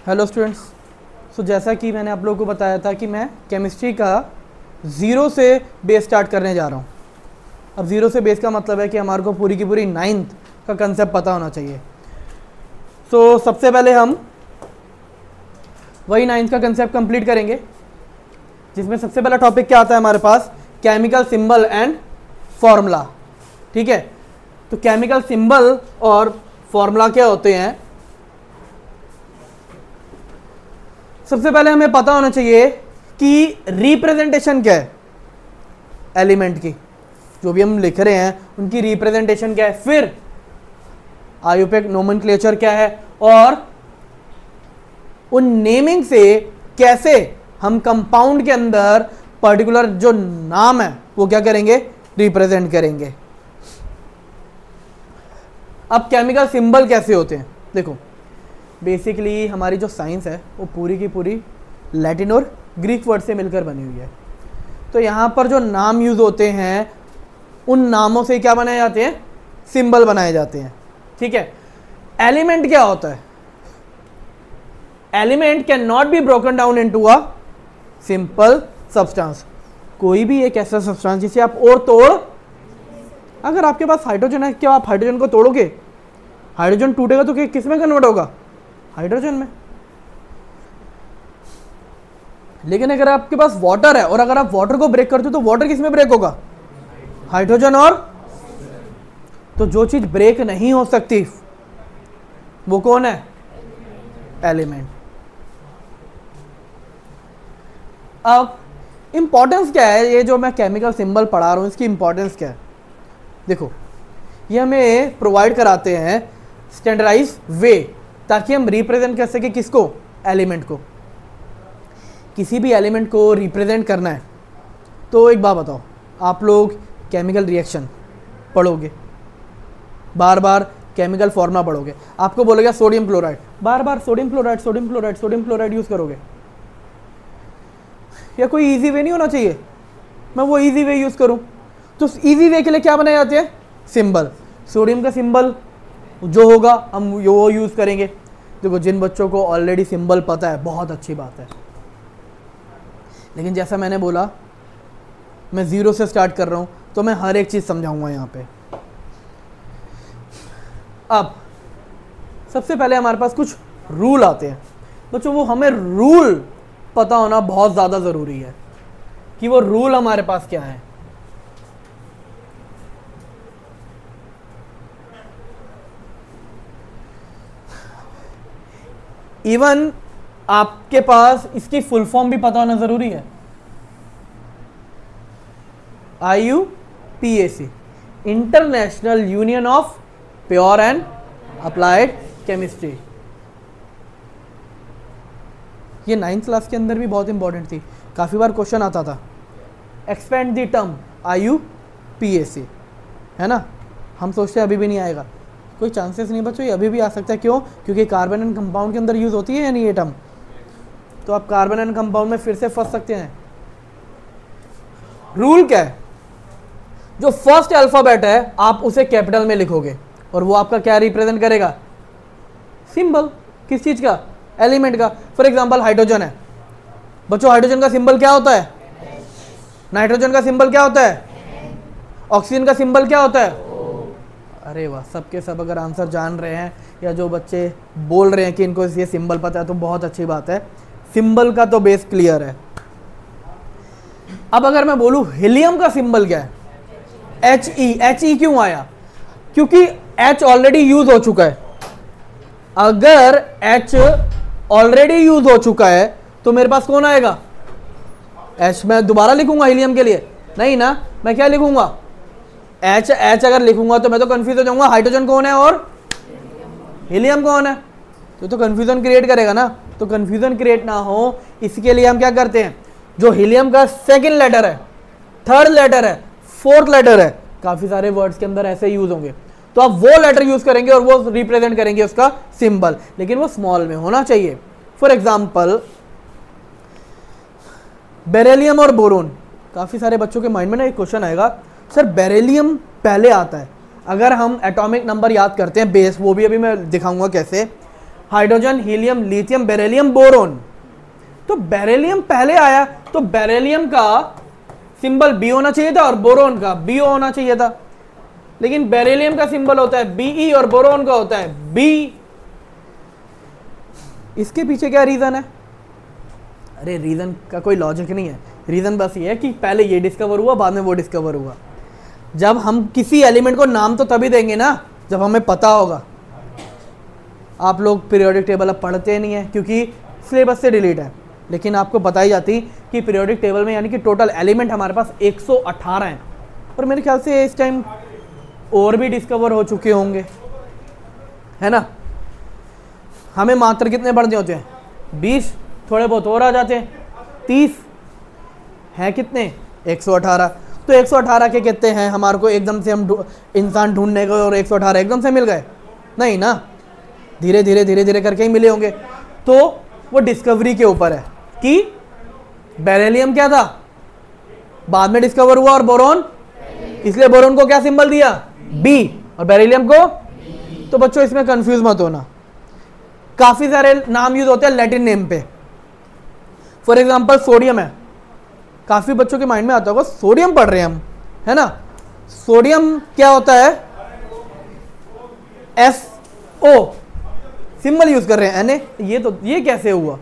Hello students. सो जैसा कि मैंने आप लोगों को बताया था कि मैं केमिस्ट्री का ज़ीरो से बेस स्टार्ट करने जा रहा हूँ। अब ज़ीरो से बेस का मतलब है कि हमारे को पूरी की पूरी नाइन्थ का कंसेप्ट पता होना चाहिए। सो सबसे पहले हम वही नाइन्थ का कंसेप्ट कंप्लीट करेंगे, जिसमें सबसे पहला टॉपिक क्या आता है हमारे पास, केमिकल सिंबल एंड फॉर्मूला। ठीक है, तो केमिकल सिंबल और फॉर्मूला क्या होते हैं, सबसे पहले हमें पता होना चाहिए कि रिप्रेजेंटेशन क्या है एलिमेंट की, जो भी हम लिख रहे हैं उनकी रिप्रेजेंटेशन क्या है, फिर आईयूपीएक नोमेनक्लेचर क्या है, और उन नेमिंग से कैसे हम कंपाउंड के अंदर पर्टिकुलर जो नाम है वो क्या करेंगे, रिप्रेजेंट करेंगे। अब केमिकल सिंबल कैसे होते हैं, देखो बेसिकली हमारी जो साइंस है वो पूरी की पूरी लैटिन और ग्रीक वर्ड से मिलकर बनी हुई है। तो यहाँ पर जो नाम यूज होते हैं उन नामों से क्या बनाए जाते हैं, सिंबल बनाए जाते हैं। ठीक है, एलिमेंट क्या होता है, element can not be broken down into a simple substance. कोई भी एक ऐसा सब्सटेंस जिसे आप और तोड़, अगर आपके पास हाइड्रोजन है, क्या आप हाइड्रोजन को तोड़ोगे, हाइड्रोजन टूटेगा तो किस में कन्वर्ट होगा, हाइड्रोजन में। लेकिन अगर आपके पास वाटर है और अगर आप वाटर को ब्रेक करते हो तो वाटर किस में ब्रेक होगा, हाइड्रोजन। और तो जो चीज ब्रेक नहीं हो सकती वो कौन है, एलिमेंट। अब इंपॉर्टेंस क्या है, ये जो मैं केमिकल सिंबल पढ़ा रहा हूं इसकी इंपॉर्टेंस क्या है, देखो ये हमें प्रोवाइड कराते हैं स्टैंडर्डाइज वे, ताकि हम रिप्रेजेंट कर सके किसको, एलिमेंट को। किसी भी एलिमेंट को रिप्रेजेंट करना है तो एक बात बताओ, आप लोग केमिकल रिएक्शन पढ़ोगे, बार बार केमिकल फॉर्मूला पढ़ोगे, आपको बोलेगा सोडियम क्लोराइड, बार बार sodium chloride sodium chloride sodium chloride use करोगे, या कोई इजी वे नहीं होना चाहिए, मैं वो इजी वे यूज करूं। तो इजी वे के लिए क्या बनाए जाते हैं, सिंबल। सोडियम का सिंबल जो होगा हम वो यूज करेंगे। देखो जिन बच्चों को ऑलरेडी सिंबल पता है बहुत अच्छी बात है, लेकिन जैसा मैंने बोला मैं ज़ीरो से स्टार्ट कर रहा हूं तो मैं हर एक चीज़ समझाऊंगा यहाँ पे। अब सबसे पहले हमारे पास कुछ रूल आते हैं बच्चों, वो हमें रूल पता होना बहुत ज़्यादा ज़रूरी है कि वो रूल हमारे पास क्या है। इवन आपके पास इसकी फुल फॉर्म भी पता होना जरूरी है, IUPAC, international union of pure and applied chemistry. ये 9th क्लास के अंदर भी बहुत इंपॉर्टेंट थी, काफ़ी बार क्वेश्चन आता था, एक्सपेंड द टर्म IUPAC, है ना। हम सोचते हैं अभी भी नहीं आएगा, कोई चांसेस नहीं बच्चों, ये अभी भी आ सकता है। क्यों, क्योंकि कार्बन एंड कंपाउंड के अंदर यूज होती है या नहीं ये टर्म, तो आप कार्बन एंड कंपाउंड में फिर से फंस सकते हैं। रूल क्या है, जो फर्स्ट अल्फाबेट है आप उसे कैपिटल में लिखोगे और वो आपका क्या रिप्रेजेंट करेगा, सिंबल। किस चीज का, एलिमेंट का। फॉर एग्जांपल हाइड्रोजन है बच्चों, हाइड्रोजन का सिंबल क्या होता है, नाइट्रोजन का सिंबल क्या होता है, ऑक्सीजन का सिंबल क्या होता है। अरे वाह, सबके सब अगर आंसर जान रहे हैं या जो बच्चे बोल रहे हैं कि इनको ये सिंबल पता है तो बहुत अच्छी बात है, सिंबल का तो बेस क्लियर है। अब अगर मैं बोलूं हीलियम का सिंबल क्या है, He क्यों आया, क्योंकि H ऑलरेडी यूज हो चुका है। अगर H ऑलरेडी यूज हो चुका है तो मेरे पास कौन आएगा, H। मैं दोबारा लिखूंगा हीलियम के लिए नहीं ना, मैं क्या लिखूंगा, H अगर लिखूंगा तो मैं तो कंफ्यूज हो जाऊंगा, हाइड्रोजन कौन है और हीलियम कौन है, तो कंफ्यूजन क्रिएट करेगा ना। तो कंफ्यूजन क्रिएट ना हो इसके लिए हम क्या करते हैं, जो हीलियम का सेकंड लेटर है, थर्ड लेटर है, फोर्थ लेटर है, काफी सारे वर्ड्स के अंदर ऐसे यूज होंगे, तो आप वो लेटर यूज करेंगे और वो रिप्रेजेंट करेंगे उसका सिंबल, लेकिन वो स्मॉल में होना चाहिए। फॉर एग्जाम्पल बेरिलियम और बोरोन, काफी सारे बच्चों के माइंड में ना एक क्वेश्चन आएगा, सर बेरिलियम पहले आता है, अगर हम एटॉमिक नंबर याद करते हैं बेस, वो भी अभी मैं दिखाऊंगा कैसे, hydrogen, helium, lithium, beryllium, boron. तो बेरिलियम पहले आया, तो बेरिलियम का सिंबल बी होना चाहिए था और बोरोन का बी होना चाहिए था, लेकिन बेरिलियम का सिंबल होता है बीई और बोरोन का होता है बी। इसके पीछे क्या रीजन है? अरे रीजन का कोई लॉजिक नहीं है, रीजन बस ये है कि पहले ये डिस्कवर हुआ, बाद में वो डिस्कवर हुआ। जब हम किसी एलिमेंट को नाम तो तभी देंगे ना जब हमें पता होगा। आप लोग पीरियोडिक टेबल अब पढ़ते नहीं है क्योंकि सिलेबस से डिलीट है, लेकिन आपको बताई जाती कि पीरियोडिक टेबल में यानी कि टोटल एलिमेंट हमारे पास 118 हैं, और मेरे ख्याल से इस टाइम और भी डिस्कवर हो चुके होंगे, है ना। हमें मात्र कितने पढ़ने होते हैं? 20, थोड़े बहुत और आ जाते हैं 30, हैं कितने? 118। तो 118 के कितने हैं? हमारे को एकदम से हम इंसान ढूंढने गए और 118 एकदम से मिल गए? नहीं ना, धीरे धीरे धीरे धीरे करके ही मिले होंगे। तो वो डिस्कवरी के ऊपर है कि बेरिलियम क्या था, बाद में डिस्कवर हुआ, और बोरोन, इसलिए बोरोन को क्या सिंबल दिया? बी, और बेरिलियम को। तो बच्चों इसमें कंफ्यूज मत होना, काफी सारे नाम यूज होते हैं लैटिन नेम पे। फॉर एग्जांपल सोडियम है, काफी बच्चों के माइंड में आता होगा सोडियम पढ़ रहे हैं हम, है ना। सोडियम क्या होता है? SO सिंबल यूज कर रहे हैं Na। ये कैसे हुआ?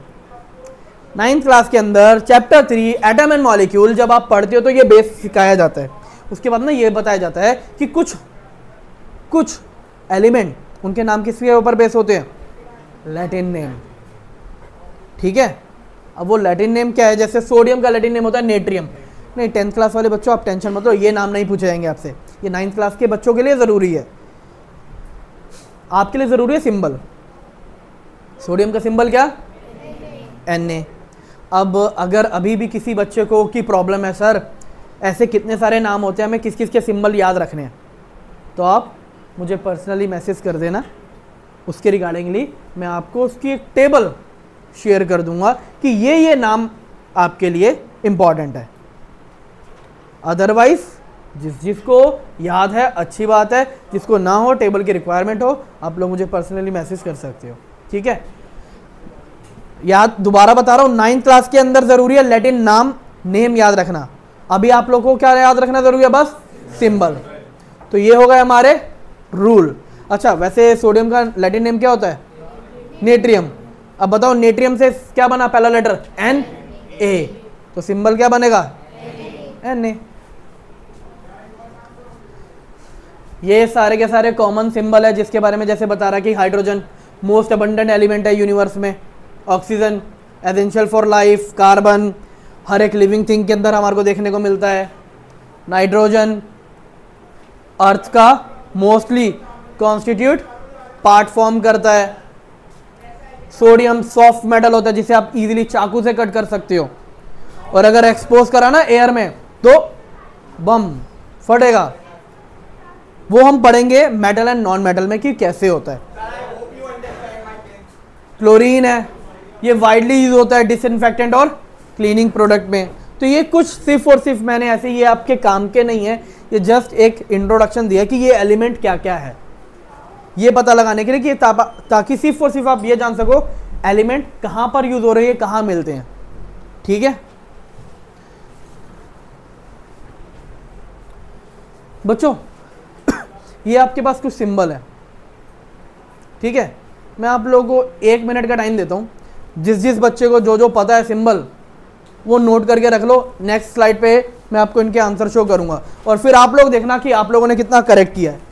9th क्लास के अंदर चैप्टर 3 एटम एंड मॉलिक्यूल जब आप पढ़ते हो तो ये बेस सिखाया जाता है। उसके बाद ना ये बताया जाता है कि कुछ एलिमेंट उनके नाम किसके ऊपर बेस होते हैं? लैटिन नेम, ठीक है। अब वो लैटिन नेम क्या है? जैसे सोडियम का लैटिन नेम होता है नेट्रियम। नहीं, 10th क्लास वाले बच्चों आप टेंशन मत लो, ये नाम नहीं पूछे जाएंगे आपसे, ये 9th क्लास के बच्चों के लिए ज़रूरी है। आपके लिए ज़रूरी है सिंबल। सोडियम का सिंबल क्या? Na। अब अगर अभी भी किसी बच्चे को की प्रॉब्लम है, सर ऐसे कितने सारे नाम होते हैं, हमें किस किस के सिंबल याद रखने हैं, तो आप मुझे पर्सनली मैसेज कर देना, उसके रिगार्डिंगली मैं आपको उसकी एक टेबल शेयर कर दूंगा कि ये नाम आपके लिए इम्पॉर्टेंट है। अदरवाइज जिसको याद है अच्छी बात है, जिसको ना हो, टेबल की रिक्वायरमेंट हो, आप लोग मुझे पर्सनली मैसेज कर सकते हो, ठीक है। याद दोबारा बता रहा हूँ, 9th क्लास के अंदर जरूरी है लैटिन नाम नेम याद रखना। अभी आप लोगों को क्या याद रखना जरूरी है? बस सिंबल। तो ये हो गए हमारे रूल। अच्छा, वैसे सोडियम का लैटिन नेम क्या होता है? नेट्रियम। अब बताओ नेट्रियम से क्या बना पहला लेटर? Na। तो सिंबल क्या बनेगा? Na। ये सारे के सारे कॉमन सिंबल है जिसके बारे में जैसे बता रहा कि हाइड्रोजन मोस्ट अबंडेंट एलिमेंट है यूनिवर्स में, oxygen essential for life, carbon हर एक लिविंग थिंग के अंदर हमारे को देखने को मिलता है, नाइट्रोजन अर्थ का मोस्टली कॉन्स्टिट्यूट पार्ट फॉर्म करता है, सोडियम सॉफ्ट मेटल होता है जिसे आप इजीली चाकू से कट कर सकते हो, और अगर एक्सपोज करा ना एयर में तो बम फटेगा। वो हम पढ़ेंगे मेटल एंड नॉन मेटल में कि कैसे होता है। क्लोरीन है, ये वाइडली यूज होता है डिसइंफेक्टेंट और क्लीनिंग प्रोडक्ट में। तो ये कुछ सिर्फ और सिर्फ मैंने ऐसे, ये आपके काम के नहीं है, ये जस्ट एक इंट्रोडक्शन दिया कि ये एलिमेंट क्या क्या है, ये पता लगाने के लिए कि ताकि सिर्फ और सिर्फ आप ये जान सको एलिमेंट कहां पर यूज हो रहे हैं, कहां मिलते हैं, ठीक है बच्चों। ये आपके पास कुछ सिंबल है, ठीक है। मैं आप लोगों को 1 मिनट का टाइम देता हूँ, जिस बच्चे को जो पता है सिंबल वो नोट करके रख लो। नेक्स्ट स्लाइड पे मैं आपको इनके आंसर शो करूंगा और फिर आप लोग देखना कि आप लोगों ने कितना करेक्ट किया है।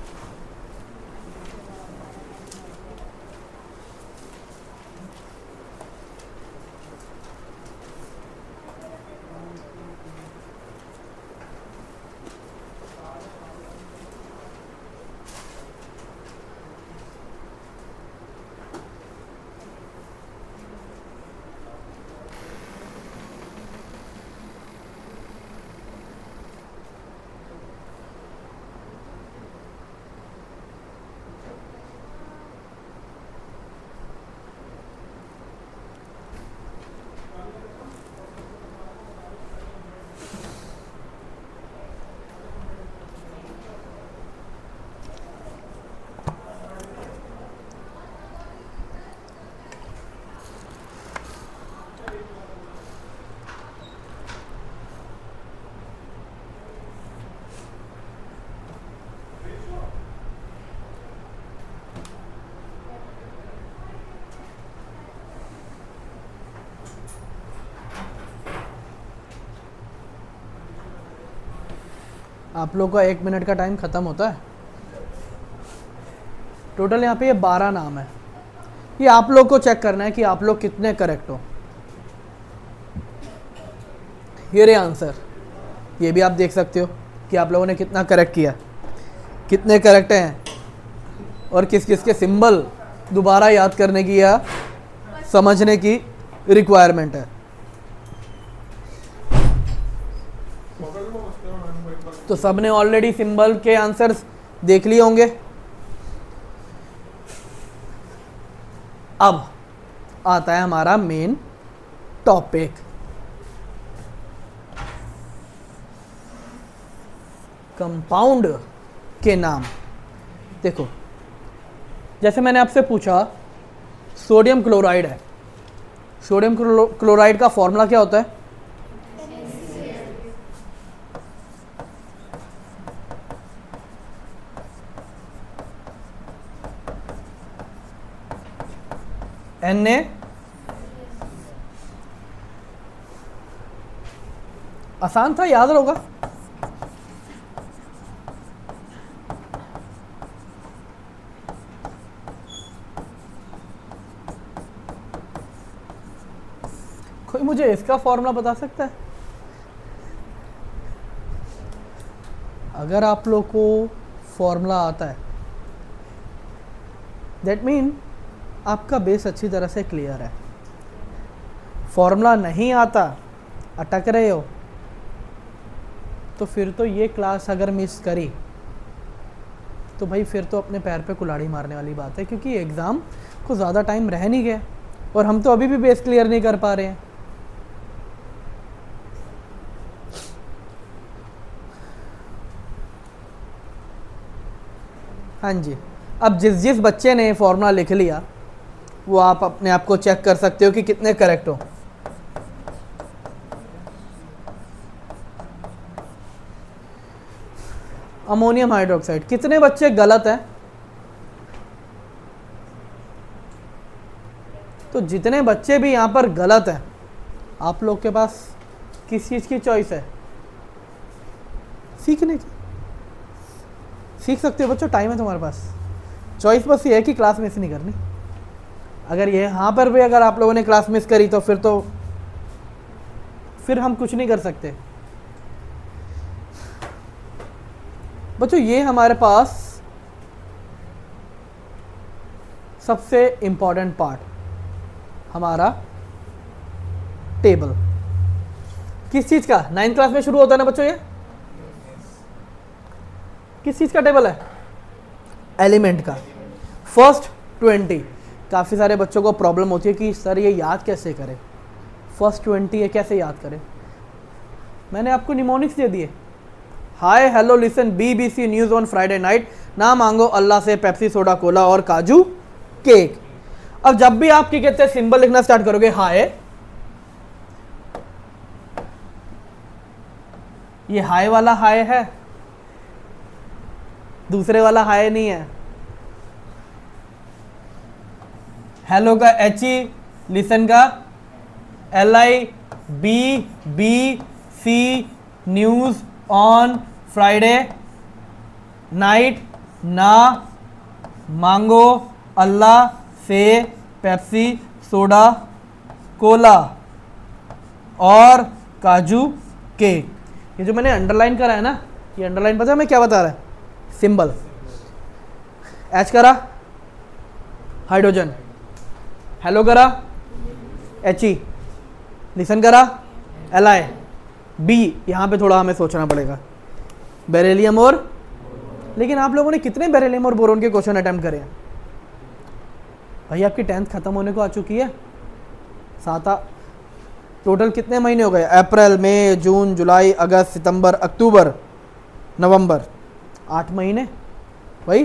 आप लोग का 1 मिनट का टाइम ख़त्म होता है। टोटल यहाँ पे ये 12 नाम है। ये आप लोग को चेक करना है कि आप लोग कितने करेक्ट हो। ये रे आंसर, ये भी आप देख सकते हो कि आप लोगों ने कितना करेक्ट किया, कितने करेक्ट हैं और किस किस के सिंबल दोबारा याद करने की या समझने की रिक्वायरमेंट है। तो सबने ऑलरेडी सिंबल के आंसर्स देख लिए होंगे। अब आता है हमारा मेन टॉपिक, कंपाउंड के नाम। देखो, जैसे मैंने आपसे पूछा सोडियम क्लोराइड है, सोडियम क्लोराइड का फॉर्मूला क्या होता है? Na आसान था, याद होगा। कोई मुझे इसका फॉर्मूला बता सकता है? अगर आप लोग को फॉर्मूला आता है, दैट मीन आपका बेस अच्छी तरह से क्लियर है। फॉर्मूला नहीं आता, अटक रहे हो, तो फिर तो ये क्लास अगर मिस करी तो भाई फिर तो अपने पैर पे कुल्हाड़ी मारने वाली बात है, क्योंकि एग्ज़ाम को ज़्यादा टाइम रह नहीं गया और हम तो अभी भी बेस क्लियर नहीं कर पा रहे हैं। हाँ जी, अब जिस जिस बच्चे ने फॉर्मूला लिख लिया वो आप अपने आप को चेक कर सकते हो कि कितने करेक्ट हो। अमोनियम हाइड्रोक्साइड, कितने बच्चे गलत हैं? तो जितने बच्चे भी यहां पर गलत हैं, आप लोग के पास किस चीज़ की चॉइस है? सीखने की। सीख सकते हो बच्चों, टाइम है तुम्हारे पास। चॉइस बस ये है कि क्लास मिस नहीं करनी। अगर ये यहाँ पर भी अगर आप लोगों ने क्लास मिस करी तो फिर हम कुछ नहीं कर सकते। बच्चों, ये हमारे पास सबसे इंपॉर्टेंट पार्ट, हमारा टेबल। किस चीज़ का? 9th क्लास में शुरू होता है ना बच्चों ये? किस चीज़ का टेबल है? एलिमेंट का। फर्स्ट 20। काफ़ी सारे बच्चों को प्रॉब्लम होती है कि सर ये याद कैसे करें, फर्स्ट 20 ये कैसे याद करें? मैंने आपको निमोनिक्स दे दिए। Hi hello listen BBC news on Friday night, ना मांगो अल्लाह से पेप्सी सोडा कोला और काजू केक। अब जब भी आप क्या कहते हैं सिंबल लिखना स्टार्ट करोगे, हाय, ये हाय वाला हाय है, दूसरे वाला हाय नहीं है। हेलो का HE, लिसन का LIBBC news on Friday night, ना मांगो अल्लाह से पेप्सी सोडा कोला और काजू केक। ये जो मैंने अंडरलाइन करा है ना, ये अंडरलाइन पता है मैं क्या बता रहा है? सिंबल। H करा हाइड्रोजन, हेलो करा HE, लिसन करा Li, B, यहाँ पे थोड़ा हमें सोचना पड़ेगा, बेरिलियम और। लेकिन आप लोगों ने कितने बेरिलियम और बोरोन के क्वेश्चन अटेम्प्ट करे हैं भाई? आपकी 10th खत्म होने को आ चुकी है। टोटल कितने महीने हो गए? अप्रैल, मई, जून, जुलाई, अगस्त, सितंबर, अक्टूबर, नवंबर, 8 महीने। भाई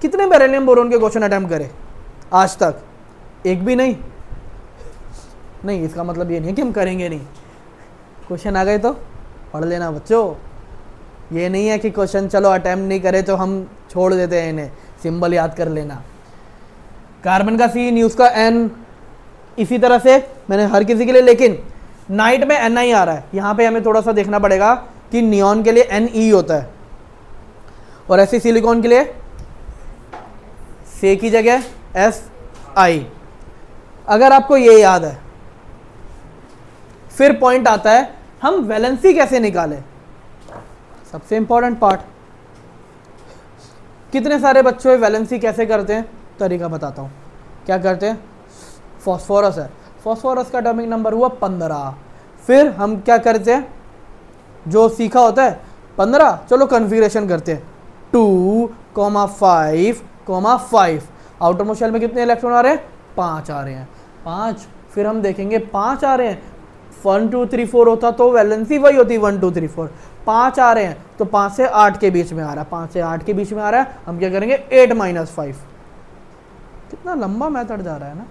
कितने बेरिलियम बोरोन के क्वेश्चन अटेम्प्ट करे आज तक? एक भी नहीं। नहीं, इसका मतलब ये नहीं है कि हम करेंगे नहीं। क्वेश्चन आ गए तो पढ़ लेना बच्चों। ये नहीं है कि क्वेश्चन चलो अटेम्प्ट नहीं करे तो हम छोड़ देते हैं इन्हें, सिंबल याद कर लेना। कार्बन का C, न्यूज़ का N, इसी तरह से मैंने हर किसी के लिए। लेकिन नाइट में Ni आ रहा है, यहाँ पे हमें थोड़ा सा देखना पड़ेगा कि नियॉन के लिए Ne होता है और ऐसे सिलिकॉन के लिए से की जगह Si। अगर आपको ये याद है, फिर पॉइंट आता है हम वैलेंसी कैसे निकालें। सबसे इंपॉर्टेंट पार्ट, कितने सारे बच्चों वैलेंसी कैसे करते हैं, तरीका बताता हूँ। क्या करते हैं, फॉस्फोरस है, फॉस्फोरस का एटॉमिक नंबर हुआ 15। फिर हम क्या करते हैं, जो सीखा होता है 15, चलो कन्फिगरेशन करते हैं 2,5,5। आउटर मोस्ट शेल में कितने इलेक्ट्रॉन आ रहे हैं, 5 आ रहे हैं, 5। फिर हम देखेंगे 5 आ रहे हैं, 1 2 3 4 होता तो वैलेंसी वही होती 1 2 3 4। 5 आ रहे हैं तो 5 से 8 के बीच में आ रहा है, 5 से 8 के बीच में आ रहा है, हम क्या करेंगे 8 - 5। कितना लंबा मेथड जा रहा है ना।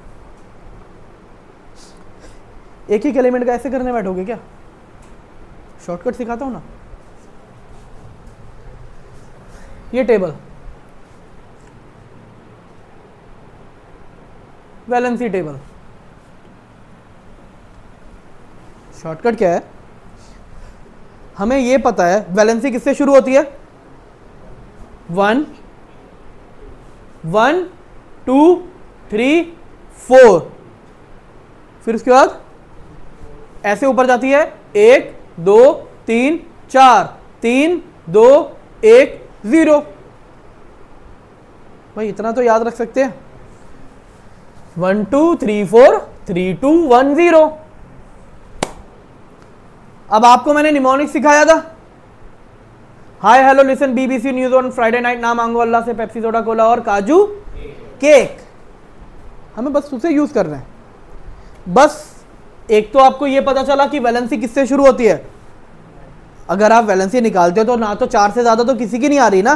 एक ही एलिमेंट का ऐसे करने बैठोगे क्या, शॉर्टकट सिखाता हूं ना। ये टेबल वैलेंसी टेबल, शॉर्टकट क्या है, हमें ये पता है वैलेंसी किससे शुरू होती है, 1 1 2 3 4। फिर उसके बाद ऐसे ऊपर जाती है 1 2 3 4, 3 2 1 0। भाई इतना तो याद रख सकते हैं, 1 2 3 4 3 2 1 0। अब आपको मैंने निमोनिक सिखाया था, hi hello listen BBC news on Friday night, ना मांगो अल्लाह से पेप्सी सोडा कोला और काजू केक। हमें बस उसे यूज कर रहे हैं। बस एक तो आपको यह पता चला कि वैलेंसी किससे शुरू होती है। अगर आप वैलेंसी निकालते हो तो ना तो 4 से ज्यादा तो किसी की नहीं आ रही ना,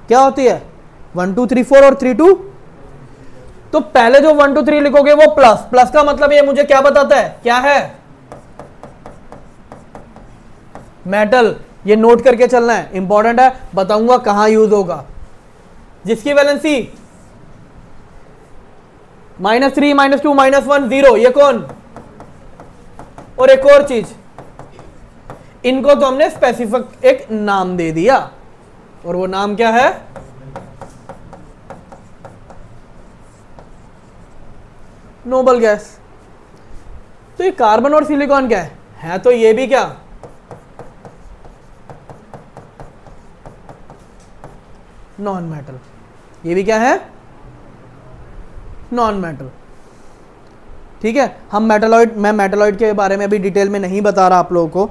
क्या होती है 1 2 3 4 और 3 2। तो पहले जो 1 2 3 लिखोगे वो प्लस, प्लस का मतलब ये मुझे क्या बताता है, क्या है, मेटल। ये नोट करके चलना है, इंपॉर्टेंट है, बताऊंगा कहां यूज होगा। जिसकी वैलेंसी -3 -2 -1 0, ये कौन, और एक और चीज, इनको तो हमने स्पेसिफिक एक नाम दे दिया, और वो नाम क्या है, नोबल गैस। तो ये कार्बन और सिलिकॉन क्या है तो ये भी क्या, नॉन मेटल। ये भी क्या है, नॉन मेटल। ठीक है, हम मेटलॉइड, मैं मेटलॉइड के बारे में अभी डिटेल में नहीं बता रहा आप लोगों को,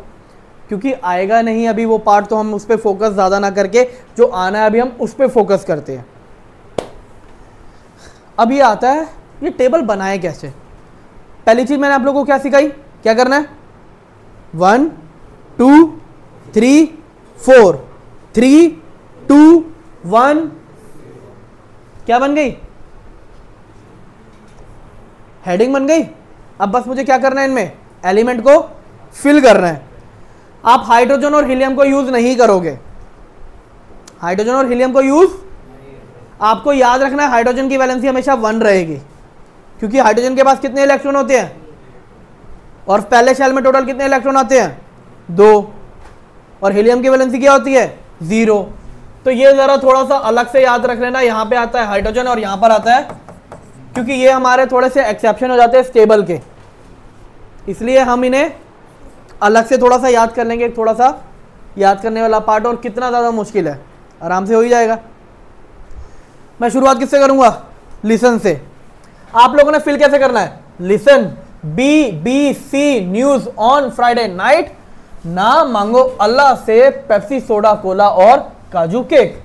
क्योंकि आएगा नहीं अभी वो पार्ट, तो हम उस पर फोकस ज़्यादा ना करके जो आना है अभी हम उस पर फोकस करते हैं। अब ये आता है ये टेबल बनाए कैसे। पहली चीज़ मैंने आप लोगों को क्या सिखाई, क्या करना है, 1 2 3 4 3 2 1, क्या बन गई, हेडिंग बन गई। अब बस मुझे क्या करना है, इनमें एलिमेंट को फिल करना है। आप हाइड्रोजन और हीलियम को यूज नहीं करोगे, हाइड्रोजन और हीलियम को यूज, आपको याद रखना है हाइड्रोजन की वैलेंसी हमेशा 1 रहेगी, क्योंकि हाइड्रोजन के पास कितने इलेक्ट्रॉन होते हैं, और पहले शेल में टोटल कितने इलेक्ट्रॉन आते हैं, 2, और हीलियम की वैलेंसी क्या होती है, 0। तो ये जरा थोड़ा सा अलग से याद रख लेना, यहां पे आता है हाइड्रोजन और यहां पर आता है, क्योंकि ये हमारे थोड़े से एक्सेप्शन हो जाते हैं स्टेबल के, इसलिए हम इन्हें अलग से थोड़ा सा याद कर लेंगे। थोड़ा सा याद करने वाला पार्ट, और कितना ज़्यादा मुश्किल है, आराम से हो ही जाएगा। मैं शुरुआत किससे करूंगा, लिसन से। आप लोगों ने फिल कैसे करना है, listen BBC news on Friday night, ना मांगो अल्लाह से पेप्सी सोडा कोला और काजू केक।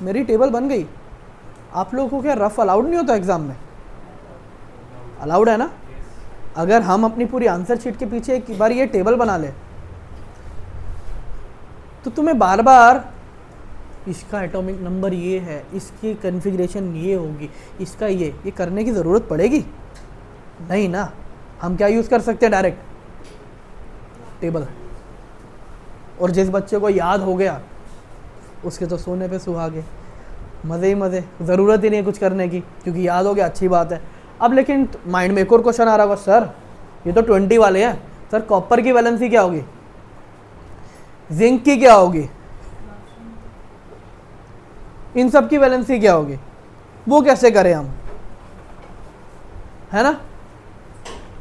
मेरी टेबल बन गई। आप लोगों को क्या रफ अलाउड नहीं होता एग्जाम में, अलाउड है ना। अगर हम अपनी पूरी आंसर शीट के पीछे एक बार ये टेबल बना ले तो तुम्हें बार बार इसका एटॉमिक नंबर ये है, इसकी कॉन्फ़िगरेशन ये होगी, इसका ये करने की ज़रूरत पड़ेगी नहीं ना। हम क्या यूज़ कर सकते हैं, डायरेक्ट टेबल। और जिस बच्चे को याद हो गया उसके तो सोने पे सुहागे, मज़े ही मज़े, ज़रूरत ही नहीं है कुछ करने की, क्योंकि याद हो गया, अच्छी बात है। अब लेकिन माइंड में एक और क्वेश्चन आ रहा होगा, सर ये तो 20 वाले हैं, सर कॉपर की वैलेंसी क्या होगी, जिंक की क्या होगी, इन सब की वैलेंसी क्या होगी, वो कैसे करें हम, है ना,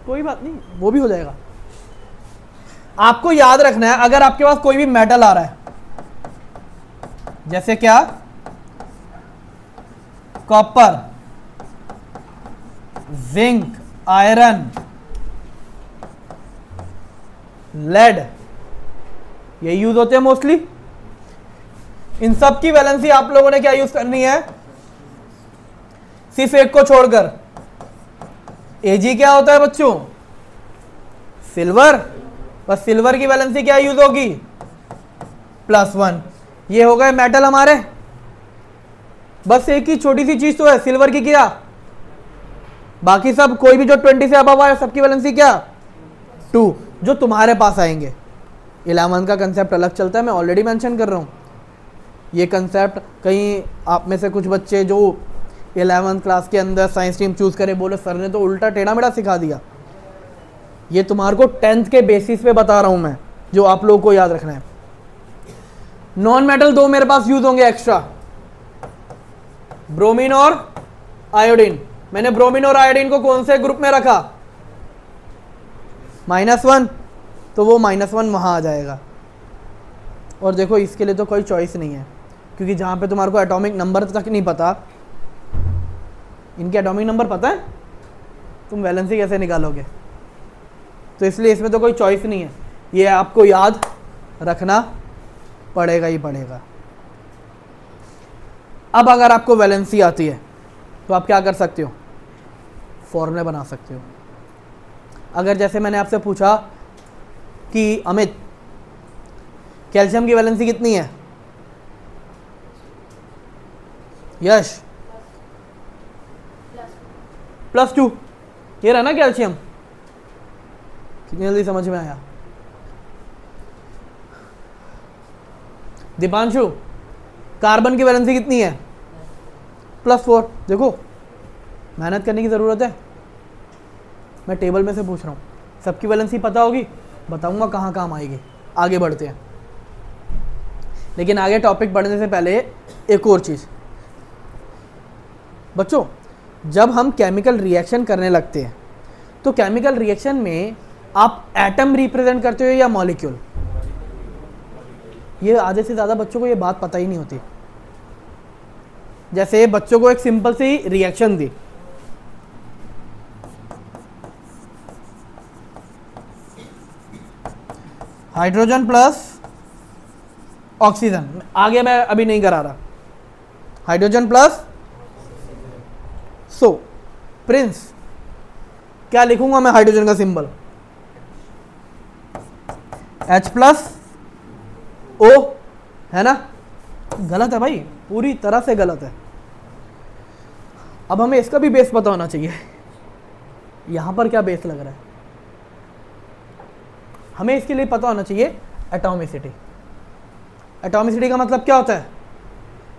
कोई बात नहीं, वो भी हो जाएगा। आपको याद रखना है, अगर आपके पास कोई भी मेटल आ रहा है, जैसे क्या, कॉपर, जिंक, आयरन, लेड, ये यूज होते हैं मोस्टली। इन सब की वैलेंसी आप लोगों ने क्या यूज करनी है, सिर्फ एक को छोड़कर। एजी क्या होता है बच्चों, सिल्वर, बस सिल्वर की वैलेंसी क्या यूज होगी, +1। ये हो गए मेटल हमारे, बस एक ही छोटी सी चीज तो है सिल्वर की क्या, बाकी सब कोई भी जो 20 से अबव है सबकी वैलेंसी क्या 2, जो तुम्हारे पास आएंगे। 11 का कंसेप्ट अलग चलता है, मैं ऑलरेडी मेंशन कर रहा हूँ। ये कंसेप्ट कहीं आप में से कुछ बच्चे जो 11th क्लास के अंदर साइंस स्ट्रीम चूज़ करे बोले सर ने तो उल्टा टेढ़ा मेढ़ा सिखा दिया। ये तुम्हारे को 10th के बेसिस पे बता रहा हूँ मैं, जो आप लोगों को याद रखना है। नॉन मेटल 2 मेरे पास यूज होंगे एक्स्ट्रा, ब्रोमीन और आयोडीन। मैंने ब्रोमीन और आयोडीन को कौन से ग्रुप में रखा, -1, तो वो -1 वहां आ जाएगा। और देखो इसके लिए तो कोई चॉइस नहीं है, क्योंकि जहां पे तुम्हारे को एटॉमिक नंबर तक नहीं पता, इनके एटॉमिक नंबर पता है, तुम वैलेंसी कैसे निकालोगे, तो इसलिए इसमें तो कोई चॉइस नहीं है, ये आपको याद रखना पड़ेगा ही पड़ेगा। अब अगर आपको वैलेंसी आती है तो आप क्या कर सकते हो, फॉर्मूले बना सकते हो। अगर जैसे मैंने आपसे पूछा कि अमित कैल्शियम की वैलेंसी कितनी है, यश +2, ये रहा ना कैल्शियम, कितनी जल्दी समझ में आया। दीपांशु कार्बन की वैलेंसी कितनी है, +4। देखो मेहनत करने की ज़रूरत है, मैं टेबल में से पूछ रहा हूँ, सबकी वैलेंसी पता होगी, बताऊंगा कहाँ काम आएगी। आगे बढ़ते हैं, लेकिन आगे टॉपिक बढ़ने से पहले एक और चीज़ बच्चों, जब हम केमिकल रिएक्शन करने लगते हैं तो केमिकल रिएक्शन में आप एटम रिप्रेजेंट करते हो या मॉलिक्यूल, ये आधे से ज़्यादा बच्चों को ये बात पता ही नहीं होती। जैसे बच्चों को एक सिंपल सी रिएक्शन दी, हाइड्रोजन प्लस ऑक्सीजन, आगे मैं अभी नहीं करा रहा, हाइड्रोजन प्लस, सो प्रिंस क्या लिखूंगा मैं हाइड्रोजन का सिंबल, H+O, है ना, गलत है भाई, पूरी तरह से गलत है। अब हमें इसका भी बेस पता होना चाहिए, यहां पर क्या बेस लग रहा है, हमें इसके लिए पता होना चाहिए एटॉमिसिटी। एटॉमिसिटी का मतलब क्या होता है,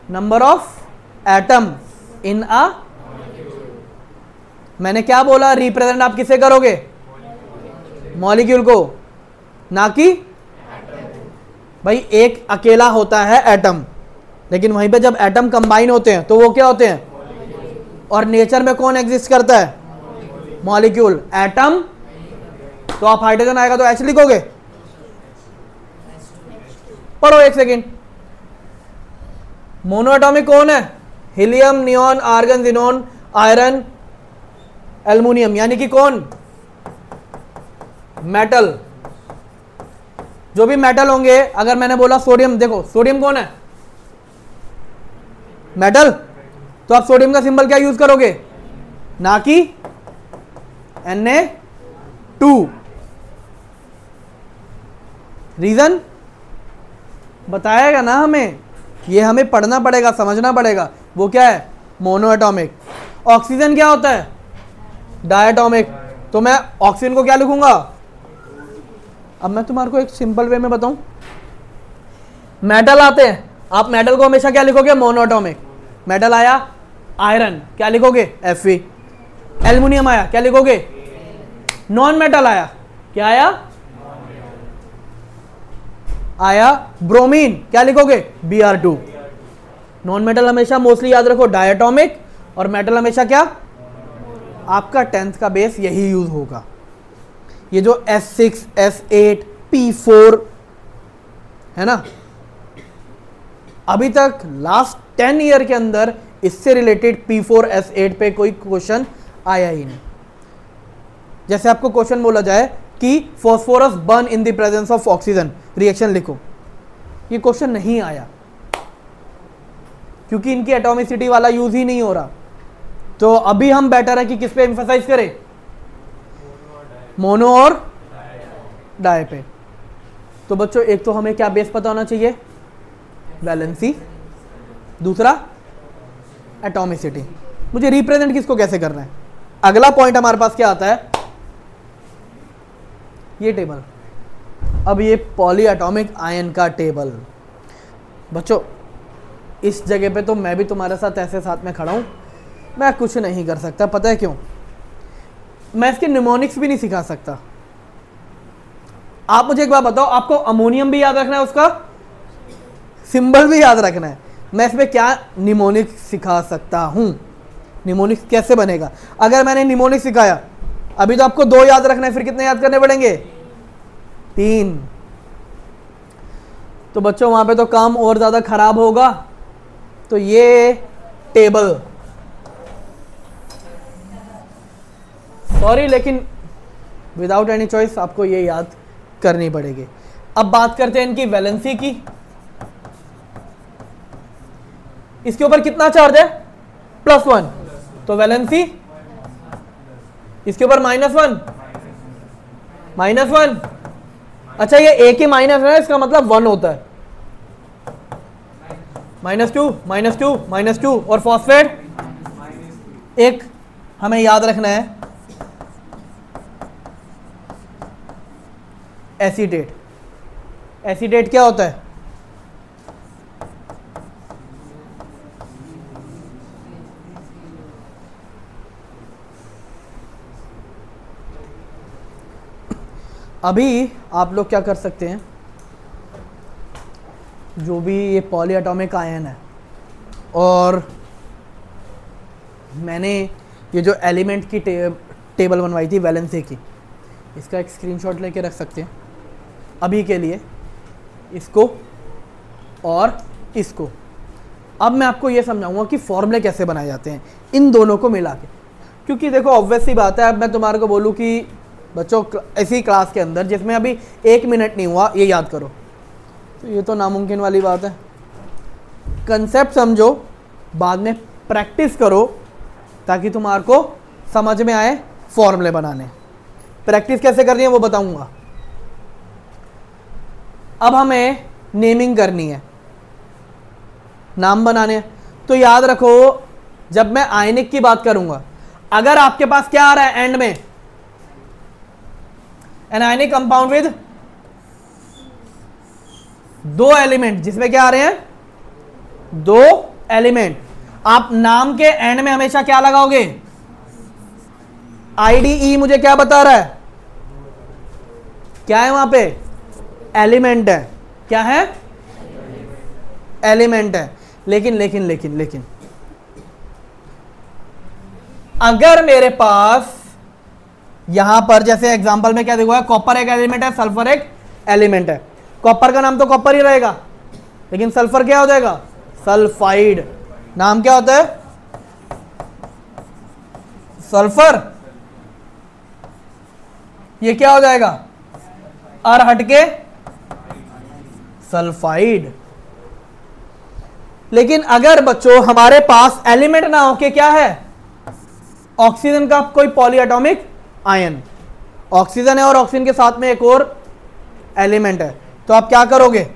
नंबर ऑफ एटम इन अ, मैंने क्या बोला, रिप्रेजेंट आप किसे करोगे, मॉलिक्यूल को, ना कि भाई एक अकेला होता है एटम, लेकिन वहीं पे जब एटम कंबाइन होते हैं तो वो क्या होते हैं, और नेचर में कौन एग्जिस्ट करता है, मॉलिक्यूल। एटम तो आप हाइड्रोजन आएगा तो H लिखोगे, पढ़ो एक सेकेंड। मोनोएटॉमिक कौन है, helium, neon, argon, xenon, iron, aluminium, यानी कि कौन, मेटल। जो भी मेटल होंगे, अगर मैंने बोला सोडियम, देखो सोडियम कौन है, मेटल, तो आप सोडियम का सिंबल क्या यूज करोगे, ना कि Na2। रीजन बताएगा ना हमें, ये हमें पढ़ना पड़ेगा, समझना पड़ेगा, वो क्या है, मोनोएटॉमिक। ऑक्सीजन क्या होता है, डायटॉमिक, तो मैं ऑक्सीजन को क्या लिखूंगा, अब मैं तुम्हारे को एक सिंपल वे में बताऊं, मेटल आते हैं, आप मेटल को हमेशा क्या लिखोगे, मोनोएटॉमिक। मेटल आया आयरन, क्या लिखोगे, Fe। एल्युमिनियम आया, क्या लिखोगे, नॉन मेटल आया, क्या आया, आया ब्रोमीन, क्या लिखोगे? Br2। नॉन मेटल हमेशा मोस्टली याद रखो डायटोमिक, और मेटल हमेशा क्या? आपका 10th का बेस यही यूज होगा। ये जो S6, S8, P4 है ना, अभी तक लास्ट 10 ईयर के अंदर इससे रिलेटेड P4, S8 पे कोई क्वेश्चन आया ही नहीं। जैसे आपको क्वेश्चन बोला जाए कि phosphorus burn in the presence of oxygen, reaction लिखो, ये क्वेश्चन नहीं आया क्योंकि इनकी एटॉमिसिटी वाला यूज ही नहीं हो रहा। तो अभी हम बेटर है कि किस पे एम्फेसाइज करें? मोनो और डाई पे। तो बच्चों एक तो हमें क्या बेस पता होना चाहिए? वैलेंसी, दूसरा एटॉमिसिटी। मुझे रिप्रेजेंट किसको कैसे करना है? अगला पॉइंट हमारे पास क्या आता है? ये टेबल। अब ये पॉली एटॉमिक आयन का टेबल। बच्चों इस जगह पे तो मैं भी तुम्हारे साथ ऐसे साथ में खड़ा हूं, मैं कुछ नहीं कर सकता। पता है क्यों? मैं इसके निमोनिक्स भी नहीं सिखा सकता। आप मुझे एक बात बताओ, आपको अमोनियम भी याद रखना है, उसका सिंबल भी याद रखना है। मैं इसमें क्या निमोनिक्स सिखा सकता हूं? निमोनिक्स कैसे बनेगा? अगर मैंने निमोनिक्स सिखाया, अभी तो आपको 2 याद रखना है, फिर कितने याद करने पड़ेंगे? 3। तो बच्चों वहां पे तो काम और ज्यादा खराब होगा। तो ये टेबल, सॉरी लेकिन विदाउट एनी चॉइस आपको ये याद करनी पड़ेगी। अब बात करते हैं इनकी वैलेंसी की। इसके ऊपर कितना चार्ज है? +1। तो वैलेंसी इसके ऊपर -1, -1। अच्छा ये एक ही माइनस है, इसका मतलब 1 होता है। -2, -2, -2। और फॉस्फेट एक हमें याद रखना है, एसीटेट। एसीटेट क्या होता है? अभी आप लोग क्या कर सकते हैं, जो भी ये पॉली एटॉमिक आयन है, और मैंने ये जो एलिमेंट की टेबल बनवाई थी वैलेंसी की, इसका एक स्क्रीनशॉट लेके रख सकते हैं अभी के लिए, इसको और इसको। अब मैं आपको ये समझाऊंगा कि फॉर्मूले कैसे बनाए जाते हैं इन दोनों को मिला के। क्योंकि देखो ऑब्वियस सी बात है, अब मैं तुम्हारे को बोलूँ कि बच्चों ऐसी क्लास के अंदर जिसमें अभी 1 मिनट नहीं हुआ ये याद करो, तो ये तो नामुमकिन वाली बात है। कंसेप्ट समझो, बाद में प्रैक्टिस करो ताकि तुम्हारे को समझ में आए फॉर्मूले बनाने। प्रैक्टिस कैसे करनी है वो बताऊंगा। अब हमें नेमिंग करनी है, नाम बनाने हैं। तो याद रखो, जब मैं आयनिक की बात करूंगा, अगर आपके पास क्या आ रहा है एंड में, an ionic compound with 2 element, जिसमें क्या आ रहे हैं? 2 एलिमेंट। आप नाम के एंड में हमेशा क्या लगाओगे? आईडीई मुझे क्या बता रहा है? क्या है वहां पे? एलिमेंट है। क्या है? एलिमेंट है। लेकिन अगर मेरे पास यहां पर जैसे एग्जांपल में क्या देखो है, कॉपर एक एलिमेंट है, सल्फर एक एलिमेंट है। कॉपर का नाम तो कॉपर ही रहेगा, लेकिन सल्फर क्या हो जाएगा? सल्फाइड। नाम क्या होता है? सल्फर। ये क्या हो जाएगा? और हटके सल्फाइड। लेकिन अगर बच्चों हमारे पास एलिमेंट ना हो के क्या है? ऑक्सीजन का कोई पॉली एटॉमिक आयन, ऑक्सीजन है और ऑक्सीजन के साथ में एक और एलिमेंट है, तो आप क्या करोगे?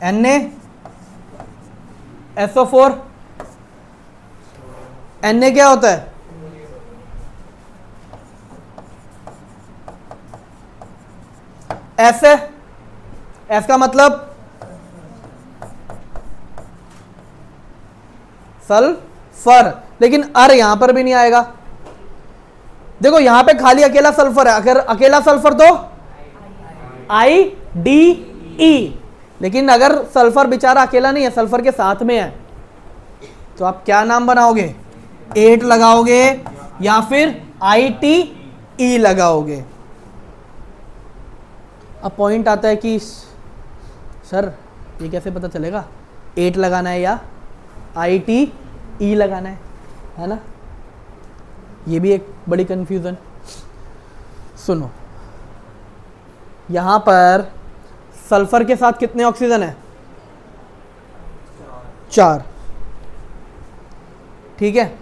NaSO4। Na क्या होता है? S है, S का मतलब सल्फर, लेकिन अर यहां पर भी नहीं आएगा। देखो यहां पे खाली अकेला सल्फर है, अगर अकेला सल्फर तो IDE। लेकिन अगर सल्फर बेचारा अकेला नहीं है, सल्फर के साथ में है, तो आप क्या नाम बनाओगे? 8 लगाओगे या फिर ITE लगाओगे। अब पॉइंट आता है कि सर ये कैसे पता चलेगा 8 लगाना है या ITE लगाना है ना? ये भी एक बड़ी कंफ्यूजन। सुनो, यहां पर सल्फर के साथ कितने ऑक्सीजन है? 4, ठीक है।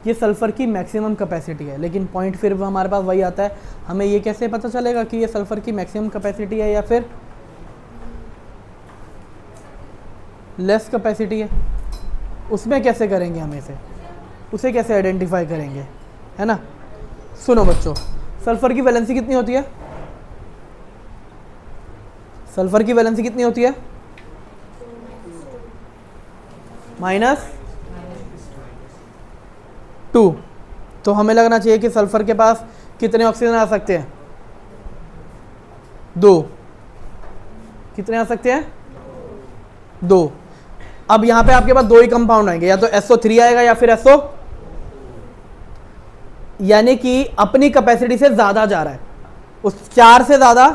ये सल्फर की मैक्सिमम कैपेसिटी है, लेकिन पॉइंट फिर हमारे पास वही आता है, हमें ये कैसे पता चलेगा कि ये सल्फर की मैक्सिमम कैपेसिटी है या फिर लेस कैपेसिटी है? उसमें कैसे करेंगे हम उसे कैसे आइडेंटिफाई करेंगे, है ना? सुनो बच्चों, सल्फर की वैलेंसी कितनी होती है? सल्फर की वैलेंसी कितनी होती है? -2। तो हमें लगना चाहिए कि सल्फर के पास कितने ऑक्सीजन आ सकते हैं? 2। कितने आ सकते हैं? 2। अब यहां पे आपके पास 2 ही कंपाउंड आएंगे, या तो SO3 आएगा या फिर SO, यानी कि अपनी कैपेसिटी से ज्यादा जा रहा है। उस 4 से ज्यादा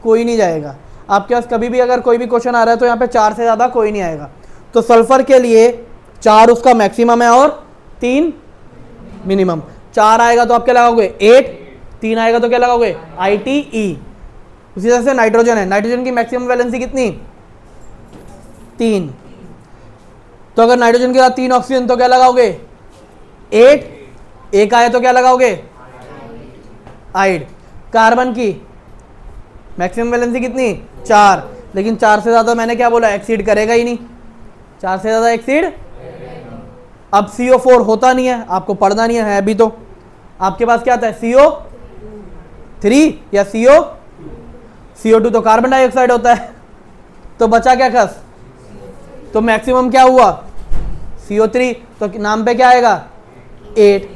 कोई नहीं जाएगा। आपके पास कभी भी अगर कोई भी क्वेश्चन आ रहा है तो यहाँ पे 4 से ज्यादा कोई नहीं आएगा। तो सल्फर के लिए 4 उसका मैक्सिमम है और 3 मिनिमम। 4 आएगा तो आप क्या लगाओगे? 8। 3 आएगा तो क्या लगाओगे? ITE। उसी तरह से नाइट्रोजन है, नाइट्रोजन की मैक्सिमम वैलेंसी कितनी? 3। तो अगर नाइट्रोजन के साथ 3 ऑक्सीजन तो क्या लगाओगे? 8। 1 आए तो क्या लगाओगे? आइड। कार्बन की मैक्सिमम वैलेंसी कितनी? 4। लेकिन 4 से ज्यादा मैंने क्या बोला? एक्सीड करेगा ही नहीं। 4 से ज्यादा एक्सीड, अब CO4 होता नहीं है, आपको पढ़ना नहीं है अभी तो। आपके पास क्या आता है? CO3 या CO2 तो कार्बन डाइऑक्साइड होता है। तो बचा क्या खस? तो मैक्सिमम क्या हुआ? CO3। तो नाम पे क्या आएगा? 8।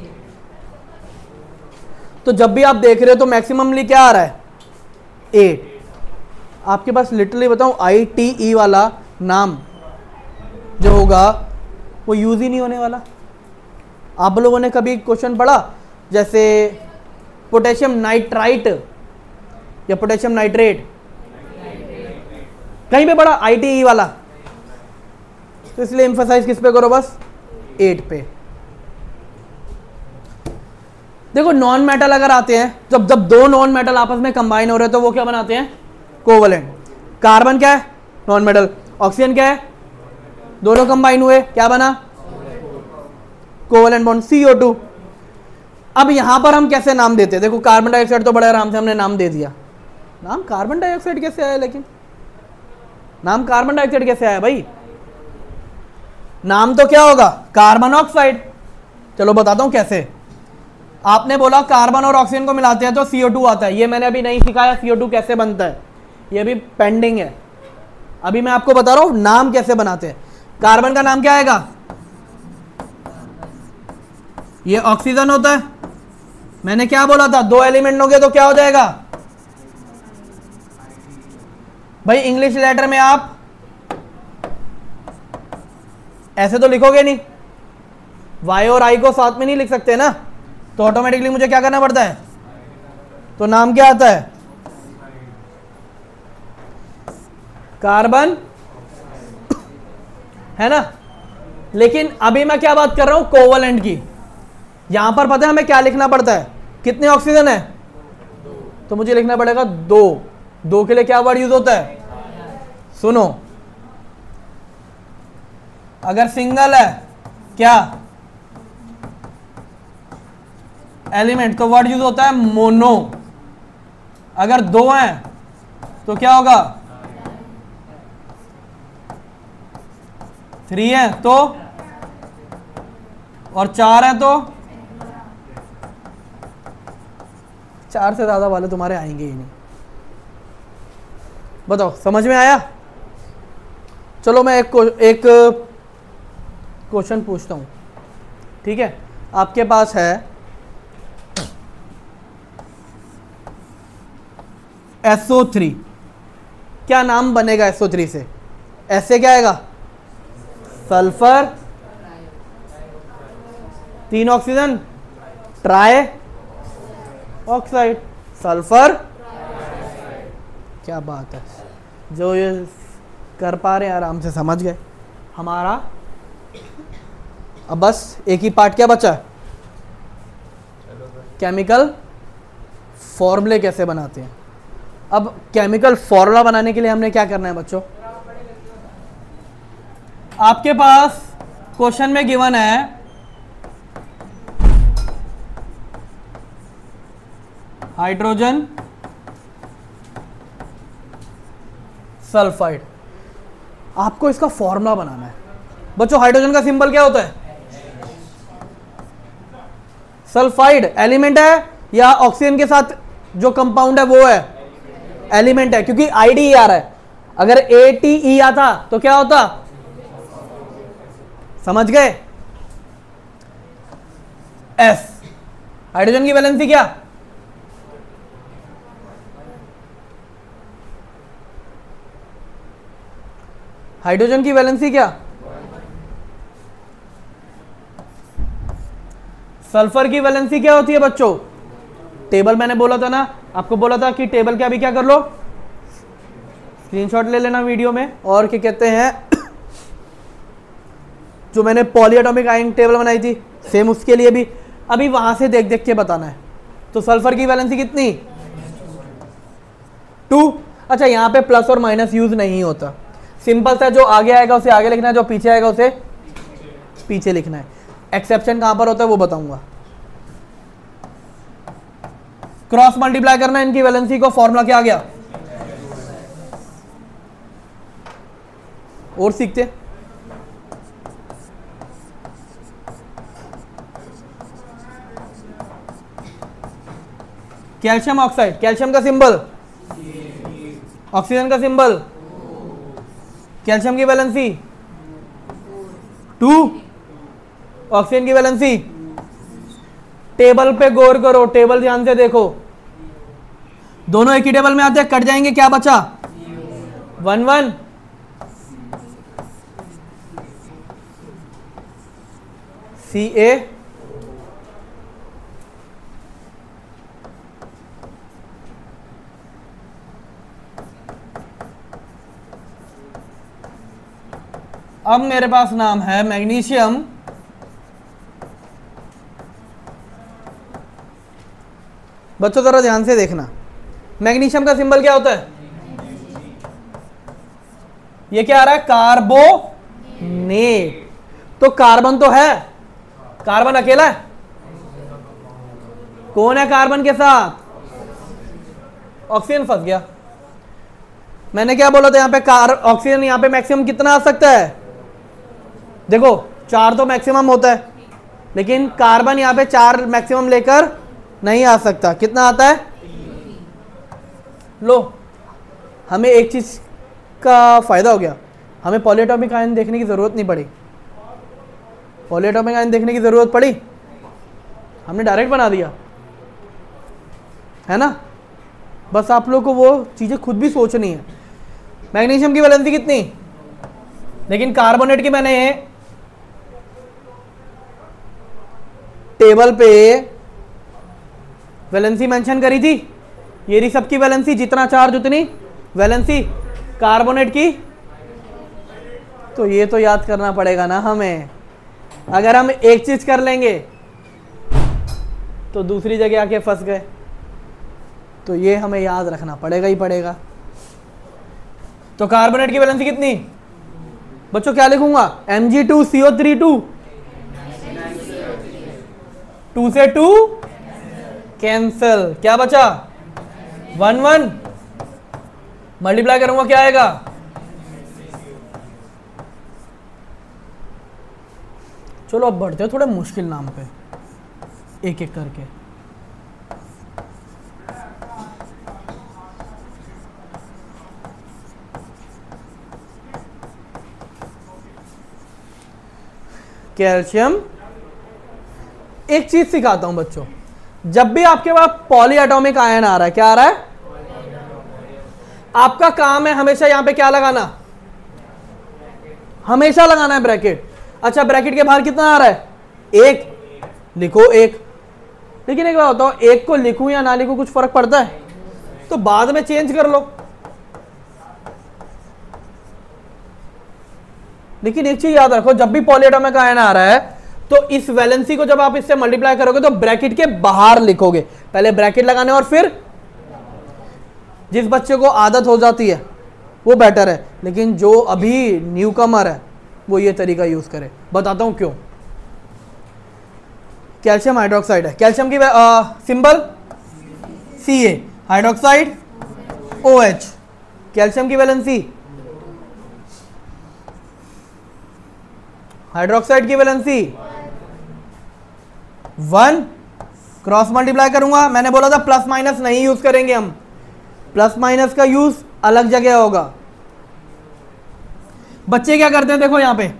तो जब भी आप देख रहे हो तो मैक्सिममली क्या आ रहा है? 8। आपके पास लिटरली बताऊं, ITE वाला नाम जो होगा वो यूज ही नहीं होने वाला। आप लोगों ने कभी क्वेश्चन पढ़ा जैसे पोटेशियम नाइट्राइट या पोटेशियम नाइट्रेट? कहीं पे पढ़ा ITE वाला? तो इसलिए एम्फसाइज किस पे करो? बस 8 पे। देखो, नॉन मेटल अगर आते हैं, जब 2 नॉन मेटल आपस में कंबाइन हो रहे हैं तो वो क्या बनाते हैं? कोवलेंट। कार्बन क्या है? Non metal. ऑक्सीजन क्या है? दोनों कंबाइन हुए, क्या बना? Covalent bond, CO2। अब यहां पर हम कैसे नाम देते हैं? देखो, कार्बन डाइऑक्साइड तो बड़े आराम से हमने नाम दे दिया। नाम कार्बन डाइऑक्साइड कैसे आया? लेकिन नाम कार्बन डाइऑक्साइड कैसे आया भाई? नाम तो क्या होगा? Carbon oxide. चलो बताता हूं कैसे। आपने बोला कार्बन और ऑक्सीजन को मिलाते हैं तो CO2 आता है। ये मैंने अभी नहीं सिखाया CO2 कैसे बनता है, ये भी पेंडिंग है। अभी मैं आपको बता रहा हूं नाम कैसे बनाते हैं। कार्बन का नाम क्या आएगा? ये ऑक्सीजन होता है। मैंने क्या बोला था? 2 एलिमेंट होंगे तो क्या हो जाएगा भाई? इंग्लिश लेटर में आप ऐसे तो लिखोगे नहीं, Y और I को साथ में नहीं लिख सकते ना, तो ऑटोमेटिकली मुझे क्या करना पड़ता है? तो नाम क्या आता है? कार्बन, है ना? लेकिन अभी मैं क्या बात कर रहा हूं? कोवलेंट की। यहां पर पता है हमें क्या लिखना पड़ता है? कितने ऑक्सीजन है? तो मुझे लिखना पड़ेगा 2। 2 के लिए क्या वर्ड यूज होता है? सुनो, अगर सिंगल है क्या एलिमेंट तो वर्ड यूज होता है मोनो। अगर 2 हैं तो क्या होगा? 3 है तो, और 4 है तो 4 से ज्यादा वाले तुम्हारे आएंगे ही नहीं। बताओ, समझ में आया? चलो मैं एक क्वेश्चन पूछता हूं, ठीक है? आपके पास है SO3, क्या नाम बनेगा SO3 से? ऐसे क्या आएगा? Sulphur, 3 oxygen, try oxide, sulphur. क्या बात है, जो ये कर पा रहे हैं आराम से समझ गए। हमारा अब बस एक ही पार्ट क्या बचा है, केमिकल फॉर्मूले कैसे बनाते हैं। अब केमिकल फॉर्मूला बनाने के लिए हमने क्या करना है बच्चों, आपके पास क्वेश्चन में गिवन है हाइड्रोजन सल्फाइड, आपको इसका फॉर्मूला बनाना है। बच्चों हाइड्रोजन का सिंबल क्या होता है? सल्फाइड एलिमेंट है या ऑक्सीजन के साथ जो कंपाउंड है वो है एलिमेंट है, क्योंकि आईडी आ रहा है। अगर ATE आता तो क्या होता, समझ गए? S, हाइड्रोजन की वैलेंसी क्या? हाइड्रोजन की वैलेंसी क्या? सल्फर की वैलेंसी क्या होती है बच्चों? टेबल मैंने बोला था ना, आपको बोला था कि टेबल के अभी क्या कर लो, स्क्रीनशॉट ले लेना वीडियो में। और क्या कहते हैं, जो मैंने पॉलीएटॉमिक आयन टेबल बनाई थी सेम उसके लिए भी अभी वहां से देख देख के बताना है। तो सल्फर की वैलेंसी कितनी? 2। अच्छा, यहां पे प्लस और माइनस यूज नहीं होता, सिंपल सा, जो आगे आएगा उसे आगे लिखना है, जो पीछे आएगा उसे पीछे लिखना है। एक्सेप्शन कहां पर होता है वो बताऊंगा। क्रॉस मल्टीप्लाई करना है इनकी वैलेंसी को, फॉर्मूला क्या आ गया? और सीखते, कैल्शियम ऑक्साइड, कैल्शियम का सिंबल, ऑक्सीजन का सिंबल, कैल्शियम की वैलेंसी 2, ऑक्सीजन की वैलेंसी। टेबल पे गौर करो, टेबल ध्यान से देखो, दोनों एक ही टेबल में आते हैं, कट जाएंगे, क्या बचा? 1 1। Ca, अब मेरे पास नाम है मैग्नीशियम, बच्चों जरा ध्यान से देखना, मैग्नीशियम का सिंबल क्या होता है? ये क्या आ रहा है? कार्बोनेट। तो कार्बन तो है, कार्बन अकेला है, कौन है कार्बन के साथ? ऑक्सीजन फंस गया। मैंने क्या बोला था, यहां पे ऑक्सीजन यहां पे मैक्सिमम कितना आ सकता है? देखो 4 तो मैक्सिमम होता है, लेकिन कार्बन यहां पे 4 मैक्सिमम लेकर नहीं आ सकता। कितना आता है? लो, हमें एक चीज का फायदा हो गया, हमें पॉलीएटॉमिक आयन देखने की जरूरत नहीं पड़ी। पॉलीएटॉमिक आयन देखने की जरूरत पड़ी, हमने डायरेक्ट बना दिया, है ना? बस आप लोग को वो चीजें खुद भी सोचनी है। मैग्नीशियम की वैलेंसी कितनी? लेकिन कार्बोनेट की मैंने टेबल पे वैलेंसी मेंशन करी थी, ये रही सबकी वैलेंसी, जितना चार्ज उतनी वैलेंसी। कार्बोनेट की तो ये तो याद करना पड़ेगा ना हमें। अगर हम एक चीज कर लेंगे तो दूसरी जगह आके फंस गए, तो ये हमें याद रखना पड़ेगा ही पड़ेगा। तो कार्बोनेट की वैलेंसी कितनी? बच्चों क्या लिखूंगा? Mg2CO3 2 से 2 कैंसल, क्या बचा? 1 1। मल्टीप्लाई करूंगा क्या आएगा? चलो अब बढ़ते हैं थोड़े मुश्किल नाम पे, एक एक करके। कैल्शियम, एक चीज सिखाता हूं बच्चों, जब भी आपके पास पॉलीएटॉमिक आयन आ रहा है, क्या आ रहा है? आपका काम है हमेशा यहां पे क्या लगाना, हमेशा लगाना है ब्रैकेट। अच्छा ब्रैकेट के बाहर कितना आ रहा है, एक, लिखो एक। लेकिन एक बात बताओ, एक को लिखूं या ना लिखूं कुछ फर्क पड़ता है? तो बाद में चेंज कर लो। लेकिन एक चीज याद रखो, जब भी पॉलीएटॉमिक आयन आ रहा है तो इस वैलेंसी को जब आप इससे मल्टीप्लाई करोगे तो ब्रैकेट के बाहर लिखोगे। पहले ब्रैकेट लगाने और फिर, जिस बच्चे को आदत हो जाती है वो बेटर है, लेकिन जो अभी न्यू कमर है वो ये तरीका यूज करे। बताता हूं क्यों। कैल्शियम हाइड्रोक्साइड है, कैल्शियम की symbol Ca, hydroxide OH, calcium की वैलेंसी, हाइड्रोक्साइड की वैलेंसी 1, क्रॉस मल्टीप्लाई करूंगा। मैंने बोला था प्लस माइनस नहीं यूज करेंगे हम, प्लस माइनस का यूज अलग जगह होगा। बच्चे क्या करते हैं देखो यहां पे,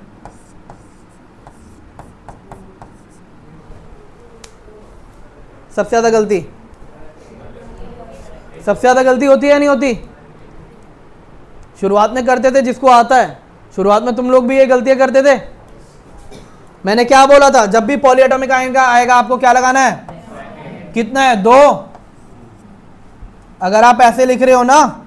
सबसे ज्यादा गलती होती है या नहीं होती? शुरुआत में करते थे जिसको आता है, शुरुआत में तुम लोग भी ये गलतियां करते थे। मैंने क्या बोला था, जब भी पॉलीएटॉमिक आयन का आएगा आपको क्या लगाना है, कितना है, 2। अगर आप ऐसे लिख रहे हो ना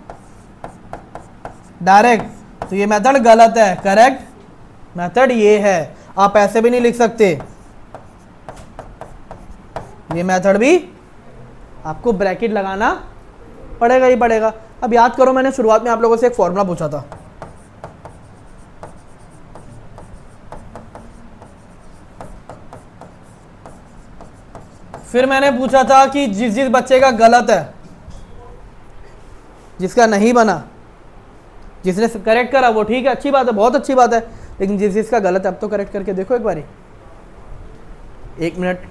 डायरेक्ट, तो ये मेथड गलत है। करेक्ट मेथड ये है, आप ऐसे भी नहीं लिख सकते, ये मेथड भी आपको ब्रैकेट लगाना पड़ेगा ही पड़ेगा। अब याद करो, मैंने शुरुआत में आप लोगों से एक फॉर्मूला पूछा था, फिर मैंने पूछा था कि जिस बच्चे का गलत है, जिसका नहीं बना, जिसने करेक्ट करा वो ठीक है, अच्छी बात है, बहुत अच्छी बात है, लेकिन जिसका गलत है अब तो करेक्ट करके देखो एक बारी। 1 मिनट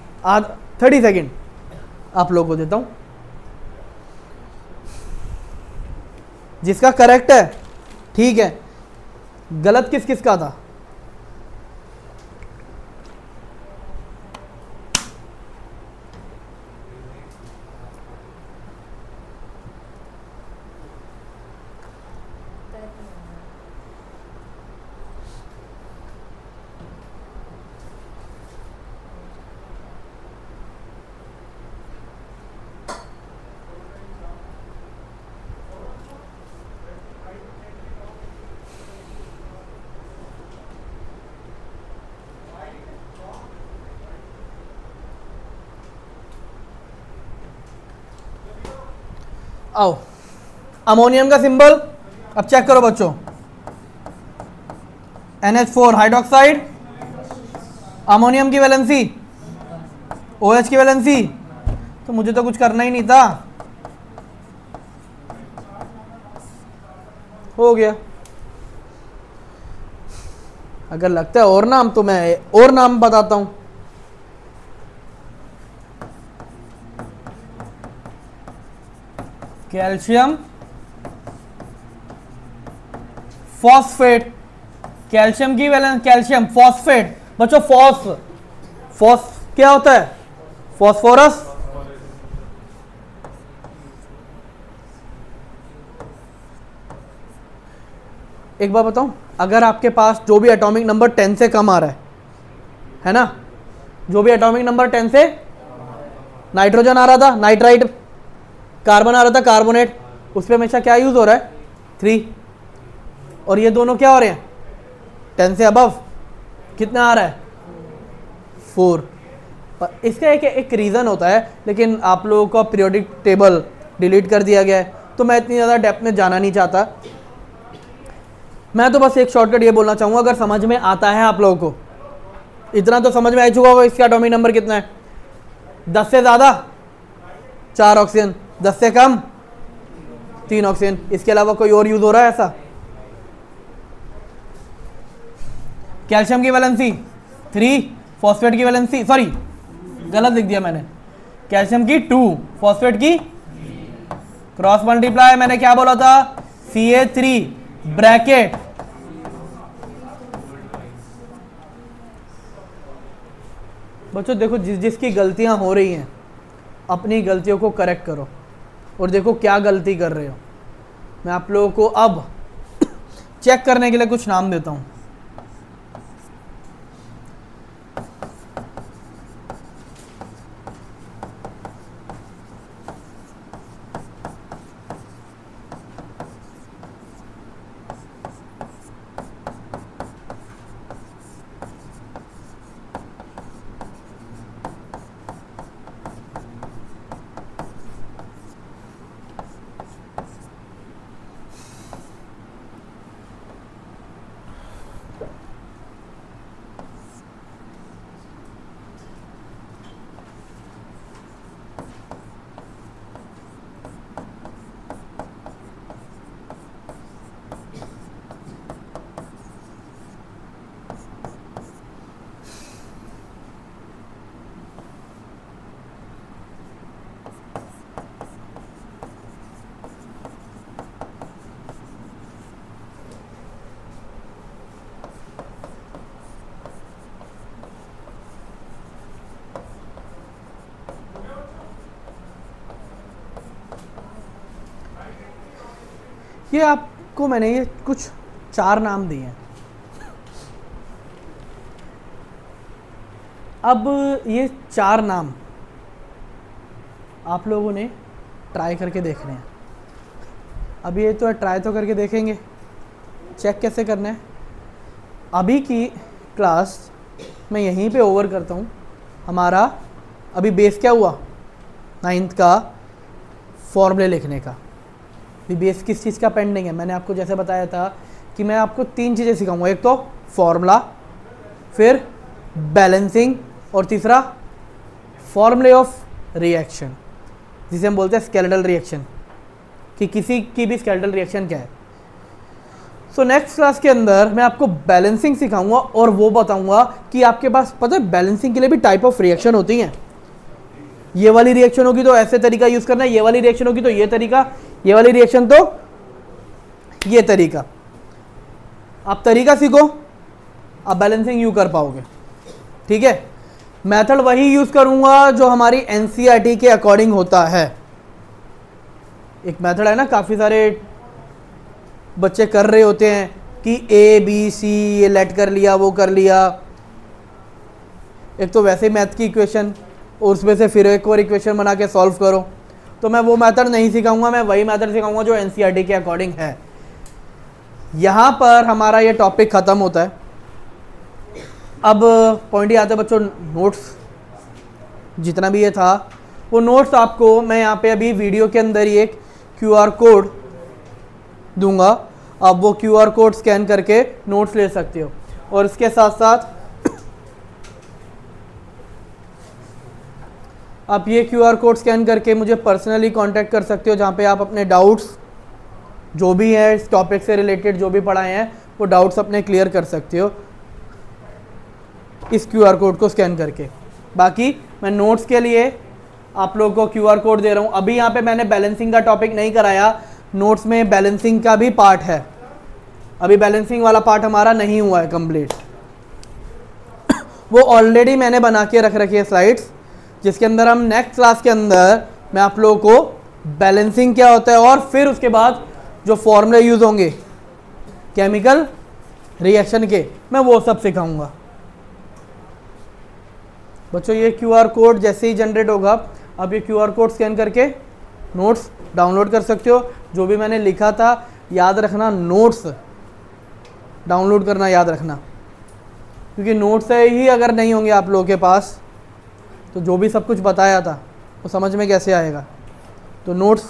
30 सेकेंड आप लोगों को देता हूं। जिसका करेक्ट है ठीक है, गलत किस किस का था? आओ, अमोनियम का सिंबल अब चेक करो बच्चों, NH4 हाइड्रोक्साइड, अमोनियम की वैलेंसी, OH की वैलेंसी, तो मुझे तो कुछ करना ही नहीं था, हो गया। अगर लगता है और नाम तो मैं और नाम बताता हूं। कैल्शियम फॉस्फेट, कैल्शियम की वैलेंस, कैल्शियम फॉस्फेट बच्चों, फॉस क्या होता है, फॉस्फोरस। एक बात बताऊं, अगर आपके पास जो भी एटॉमिक नंबर 10 से कम आ रहा है ना, जो भी एटॉमिक नंबर 10 से, नाइट्रोजन आ रहा था नाइट्राइट, कार्बन आ रहा था कार्बोनेट, उस पर हमेशा क्या यूज हो रहा है 3, और ये दोनों क्या हो रहे हैं 10 से अबव, कितना आ रहा है 4। पर इसका एक रीज़न होता है, लेकिन आप लोगों का पीरियोडिक टेबल डिलीट कर दिया गया है, तो मैं इतनी ज़्यादा डेप्थ में जाना नहीं चाहता। मैं तो बस एक शॉर्टकट ये बोलना चाहूँगा, अगर समझ में आता है आप लोगों को, इतना तो समझ में आ चुका होगा इसका एटॉमिक नंबर कितना है, 10 से ज़्यादा 4 ऑक्सीजन, 10 से कम 3 ऑक्सीजन, इसके अलावा कोई और यूज हो रहा है ऐसा? कैल्शियम की वैलेंसी 3, फॉस्फेट की वैलेंसी, सॉरी गलत लिख दिया मैंने, कैल्शियम की 2, फॉस्फेट की, क्रॉस मल्टीप्लाई मैंने क्या बोला था, Ca3 ब्रैकेट, बच्चों देखो जिसकी गलतियां हो रही हैं अपनी गलतियों को करेक्ट करो और देखो क्या गलती कर रहे हो। मैं आप लोगों को अब चेक करने के लिए कुछ नाम देता हूँ। ये आपको मैंने ये कुछ 4 नाम दिए हैं। अब ये 4 नाम आप लोगों ने ट्राई करके देखने हैं। अब ये तो ट्राई तो करके देखेंगे, चेक कैसे करना है। अभी की क्लास मैं यहीं पे ओवर करता हूँ। हमारा अभी बेस क्या हुआ, 9th का फॉर्मूले लिखने का। भी बेस किस चीज़ का पेंडिंग है, मैंने आपको जैसे बताया था कि मैं आपको 3 चीज़ें सिखाऊंगा। एक तो फॉर्मूला, फिर बैलेंसिंग, और तीसरा फॉर्मूले ऑफ रिएक्शन, जिसे हम बोलते हैं स्केलेटल रिएक्शन, कि किसी की भी स्केलेटल रिएक्शन क्या है। सो नेक्स्ट क्लास के अंदर मैं आपको बैलेंसिंग सिखाऊंगा और वो बताऊंगा कि आपके पास पता है बैलेंसिंग के लिए भी टाइप ऑफ रिएक्शन होती हैं। ये वाली रिएक्शन होगी तो ऐसे तरीका यूज़ करना है, ये वाली रिएक्शन होगी तो ये तरीका, ये वाली रिएक्शन तो ये तरीका। आप तरीका सीखो, आप बैलेंसिंग यू कर पाओगे। ठीक है, मेथड वही यूज़ करूंगा जो हमारी एनसीईआरटी के अकॉर्डिंग होता है। एक मेथड है ना, काफ़ी सारे बच्चे कर रहे होते हैं कि ए बी सी ये लेट कर लिया, वो कर लिया। एक तो वैसे मैथ की इक्वेशन और उसमें से फिर एक और इक्वेशन बना के सॉल्व करो। तो मैं वो मेथड नहीं सिखाऊंगा, मैं वही मेथड सिखाऊंगा जो एनसीईआरटी के अकॉर्डिंग है। यहाँ पर हमारा ये टॉपिक ख़त्म होता है। अब पॉइंट ये आता है बच्चों, नोट्स जितना भी ये था वो नोट्स आपको मैं यहाँ पे अभी वीडियो के अंदर ही एक QR कोड दूंगा। आप वो QR कोड स्कैन करके नोट्स ले सकते हो। और इसके साथ साथ आप ये QR कोड स्कैन करके मुझे पर्सनली कांटेक्ट कर सकते हो, जहाँ पे आप अपने डाउट्स जो भी है इस टॉपिक से रिलेटेड जो भी पढ़ाए हैं वो डाउट्स अपने क्लियर कर सकते हो इस QR कोड को स्कैन करके। बाकी मैं नोट्स के लिए आप लोगों को QR कोड दे रहा हूँ। अभी यहाँ पे मैंने बैलेंसिंग का टॉपिक नहीं कराया, नोट्स में बैलेंसिंग का भी पार्ट है। अभी बैलेंसिंग वाला पार्ट हमारा नहीं हुआ है कंप्लीट। वो ऑलरेडी मैंने बना के रख रखी है स्लाइड्स, जिसके अंदर हम नेक्स्ट क्लास के अंदर मैं आप लोगों को बैलेंसिंग क्या होता है और फिर उसके बाद जो फॉर्मूले यूज़ होंगे केमिकल रिएक्शन के, मैं वो सब सिखाऊंगा। बच्चों ये QR कोड जैसे ही जनरेट होगा आप ये QR कोड स्कैन करके नोट्स डाउनलोड कर सकते हो। जो भी मैंने लिखा था याद रखना, नोट्स डाउनलोड करना याद रखना, क्योंकि नोट्स ही अगर नहीं होंगे आप लोगों के पास तो जो भी सब कुछ बताया था वो समझ में कैसे आएगा। तो नोट्स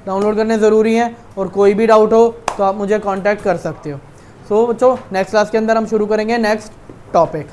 डाउनलोड करने ज़रूरी हैं और कोई भी डाउट हो तो आप मुझे कांटेक्ट कर सकते हो। सो बच्चों नेक्स्ट क्लास के अंदर हम शुरू करेंगे नेक्स्ट टॉपिक।